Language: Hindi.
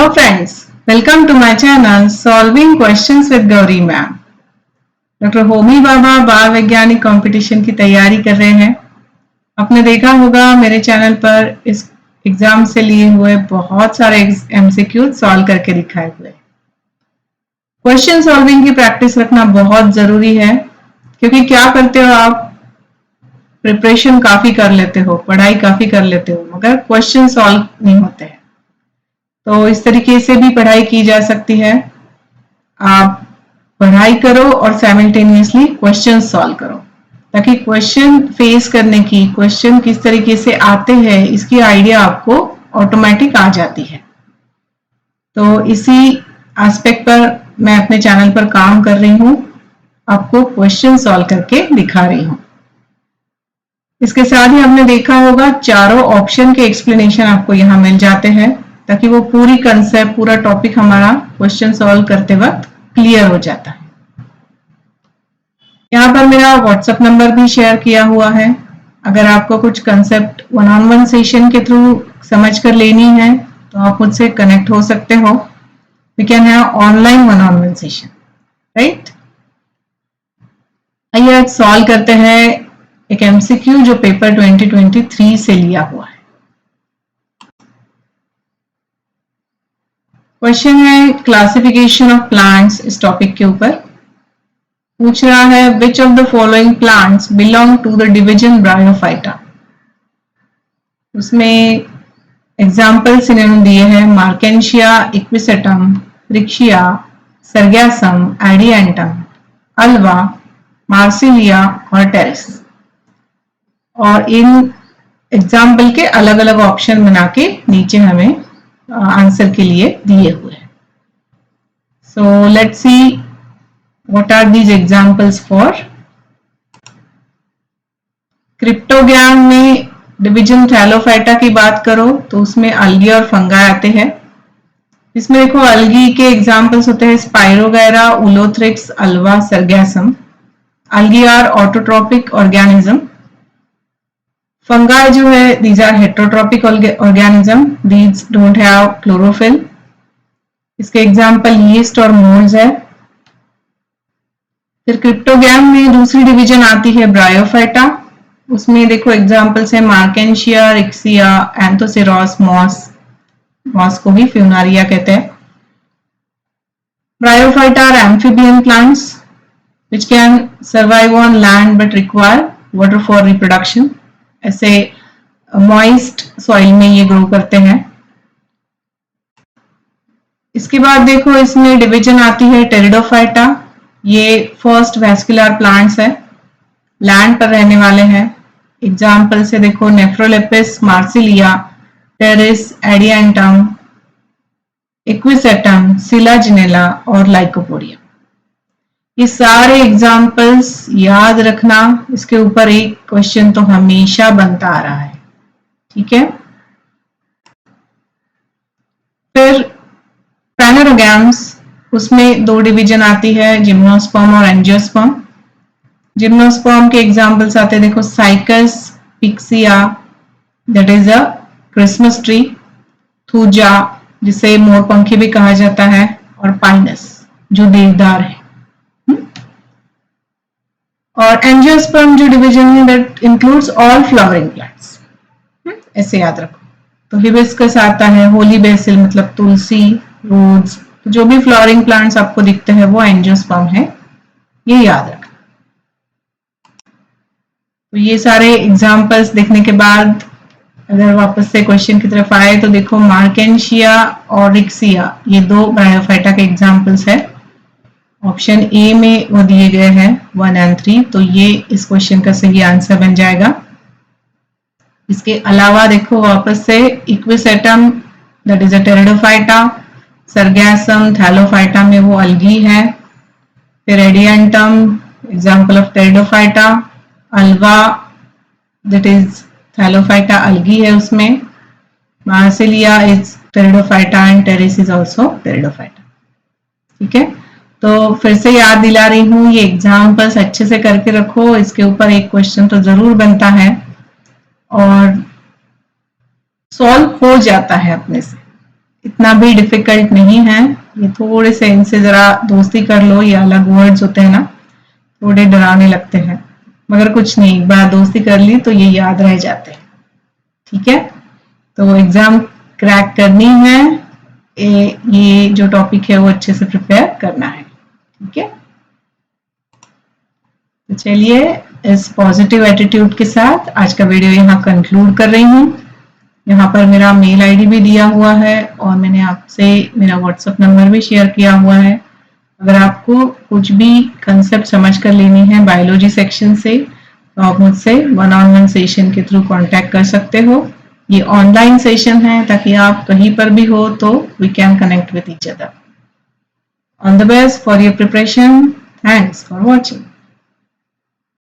Hello friends, welcome to my channel Solving Questions with Gauri Ma'am. Doctor Homi Bhabha बाल वैज्ञानिक कंपटीशन की तैयारी कर रहे हैं। आपने देखा होगा मेरे चैनल पर इस एग्जाम से लिए हुए बहुत सारे एमसीक्यू सॉल्व करके दिखाए हुए। क्वेश्चन सॉल्विंग की प्रैक्टिस रखना बहुत जरूरी है, क्योंकि क्या करते हो आप, प्रिपरेशन काफी कर लेते हो, पढ़ाई काफी कर लेते हो, मगर क्वेश्चन सॉल्व नहीं होते हैं। तो इस तरीके से भी पढ़ाई की जा सकती है। आप पढ़ाई करो और साइमल्टेनियसली क्वेश्चन सॉल्व करो, ताकि क्वेश्चन फेस करने की, क्वेश्चन किस तरीके से आते हैं इसकी आइडिया आपको ऑटोमेटिक आ जाती है। तो इसी एस्पेक्ट पर मैं अपने चैनल पर काम कर रही हूँ, आपको क्वेश्चन सॉल्व करके दिखा रही हूँ। इसके साथ ही आपने देखा होगा चारों ऑप्शन के एक्सप्लेनेशन आपको यहाँ मिल जाते हैं, ताकि वो पूरी कंसेप्ट, पूरा टॉपिक हमारा क्वेश्चन सॉल्व करते वक्त क्लियर हो जाता है। यहाँ पर मेरा व्हाट्सएप नंबर भी शेयर किया हुआ है। अगर आपको कुछ concept one on one session के थ्रू समझ कर लेनी है तो आप मुझसे कनेक्ट हो सकते हो। We can have online one on one session, right. आइए आज सॉल्व करते हैं एक एमसीक्यू जो पेपर 2023 से लिया हुआ है। क्वेश्चन है क्लासिफिकेशन ऑफ प्लांट्स। इस टॉपिक के ऊपर पूछ रहा है which of the following plants belong to the division Bryophyta. उसमें एग्जाम्पल्स इन्होंने दिए हैं Marchantia, Equisetum, Riccia, Sargassum, Adiantum, Ulva, Marsilea और टेरेस। और इन एग्जाम्पल के अलग अलग ऑप्शन बना के नीचे हमें आंसर के लिए दिए हुए हैं। So let's see what are these examples for. Cryptogram में डिवीजन थैलोफाइटा की बात करो तो उसमें अलगी और फंगाई आते हैं। इसमें देखो अलगी के एग्जांपल्स होते हैं Spirogyra, Ulothrix, Ulva, Sargassum. Algae are autotrophic organism. Fungi जो है these are heterotropic organism, these don't have chlorophyll। इसके एग्जाम्पल यीस्ट और मोल्ड्स है। फिर क्रिप्टोग्राम में दूसरी डिवीजन आती है ब्रायोफाइटा। उसमें देखो एग्जाम्पल्स है मार्केंशिया, रिक्सिया, एंथोसेरोस, मॉस को भी फ्यूनारिया कहते हैं। Bryophyta are amphibian plants which can survive on land but require water for reproduction। ऐसे मॉइस्ट सॉइल में ये ग्रो करते हैं। इसके बाद देखो इसमें डिवीजन आती है टेरिडोफाइटा। ये फर्स्ट वैस्कुलर प्लांट्स है, लैंड पर रहने वाले हैं। एग्जाम्पल से देखो Nephrolepis, Marsilea, Pteris, Adiantum, Equisetum, Selaginella और लाइकोपोडियम। ये सारे एग्जाम्पल्स याद रखना, इसके ऊपर एक क्वेश्चन तो हमेशा बनता आ रहा है, ठीक है। फिर पैनोरोगैम्स, उसमें दो डिवीजन आती है जिम्नोस्पर्म और एंजियोस्पर्म। जिम्नोस्पर्म के एग्जाम्पल्स आते हैं देखो Cycas, Picea that is a Christmas tree, Thuja जिसे मोरपंखी भी कहा जाता है, और पाइनस जो देवदार है। और एंजियोस्पर्म जो डिवीजन है that includes all flowering plants. ऐसे याद रखो। तो हिबिस्कस आता है, होली बेसिल मतलब तुलसी, रोज, तो जो भी फ्लावरिंग प्लांट्स आपको दिखते हैं वो एंजियोस्पर्म है, ये याद रखना। तो ये सारे एग्जांपल्स देखने के बाद अगर वापस से क्वेश्चन की तरफ आए तो देखो मार्केंशिया और रिक्सिया ये दो ब्रायोफाइटा के एग्जांपल्स है। ऑप्शन ए में वो दिए गए हैं 1 और 3, तो ये इस क्वेश्चन का सही आंसर बन जाएगा। इसके अलावा देखो वापस से Equisetum that is a Pteridophyta, Sargassum Thallophyta में वो अलगी है। फिर Adiantum example of Pteridophyta, Ulva that is Thallophyta algae है उसमें, Marsilea is Pteridophyta and Pteris is also Pteridophyta, ठीक है। तो फिर से याद दिला रही हूँ, ये एग्जाम्पल्स अच्छे से करके रखो, इसके ऊपर एक क्वेश्चन तो जरूर बनता है और सॉल्व हो जाता है अपने से। इतना भी डिफिकल्ट नहीं है। ये थोड़े से इनसे जरा दोस्ती कर लो, ये अलग वर्ड्स होते हैं ना, थोड़े डरावने लगते हैं, मगर कुछ नहीं, एक बार दोस्ती कर ली तो ये याद रह जाते हैं। ठीक है, तो एग्जाम क्रैक करनी है, ये जो टॉपिक है वो अच्छे से प्रिपेयर करना है। ठीक है, तो चलिए इस पॉजिटिव एटीट्यूड के साथ आज का वीडियो यहाँ कंक्लूड कर रही हूँ। यहाँ पर मेरा मेल आईडी भी दिया हुआ है और मैंने आपसे मेरा व्हाट्सएप नंबर भी शेयर किया हुआ है। अगर आपको कुछ भी कंसेप्ट समझ कर लेनी है बायोलॉजी सेक्शन से तो आप मुझसे 1-on-1 सेशन के थ्रू कांटेक्ट कर सकते हो। ये ऑनलाइन सेशन है ताकि आप कहीं पर भी हो तो we can connect with each other. All the best for your preparation. Thanks for watching.